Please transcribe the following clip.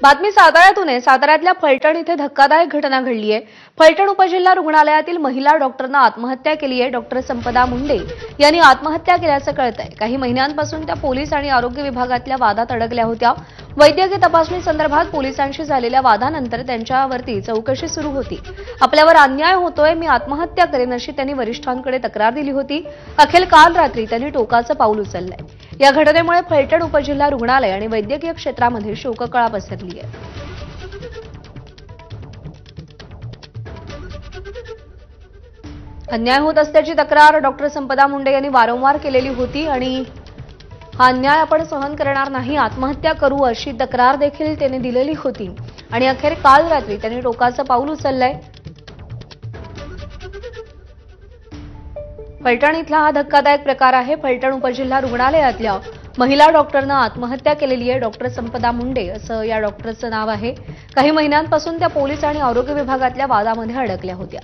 बातमी साताऱ्यातून आहे। साताऱ्यातल्या फलटण इथे धक्कादायक घटना घडली आहे। फलटण उपजिल्हा रुग्णालयातील महिला डॉक्टरने आत्महत्या केली आहे। डॉक्टर संपदा मुंडे यांनी आत्महत्या केल्याचं कळतंय। काही महिन्यांपासून त्या पोलीस आणि आरोग्य विभागातल्या वादात अडकल्या होत्या। वैद्यकीय तपासणी संदर्भात पोलिसांशी झालेल्या वादानंतर त्यांच्यावरती चौकशी सुरू होती। आपल्यावर अन्याय होतोय, मी आत्महत्या करेन अशी त्यांनी वरिष्ठांकडे तक्रार दिली होती। अखेर काल रात्री त्यांनी टोकाचं पाऊल उचललंय। या घटनेमुळे फलटण उपजिल्हा रुग्णालय आणि वैद्यकीय क्षेत्रामध्ये शोककळा पसरली आहे। अन्याय होत असल्याची तक्रार डॉक्टर संपदा मुंडे यांनी वारंवार केलेली होती आणि हा अन्याय आपण सहन करणार नाही, आत्महत्या करू अशी तक्रार देखील त्यांनी दिलेली होती आणि अखेर काल रात्री त्यांनी टोकाचं पाऊल उचललंय। फलटण इथला हा धक्कादायक प्रकार आहे। फलटण उपजिल्हा रुग्णालयातल्या महिला डॉक्टरने आत्महत्या केलेली आहे। डॉक्टर संपदा मुंडे असं या डॉक्टरचं नाव आहे। काही महिन्यांपासून त्या पोलीस आणि आरोग्य विभागातल्या वादामध्ये अडकल्या होत्या।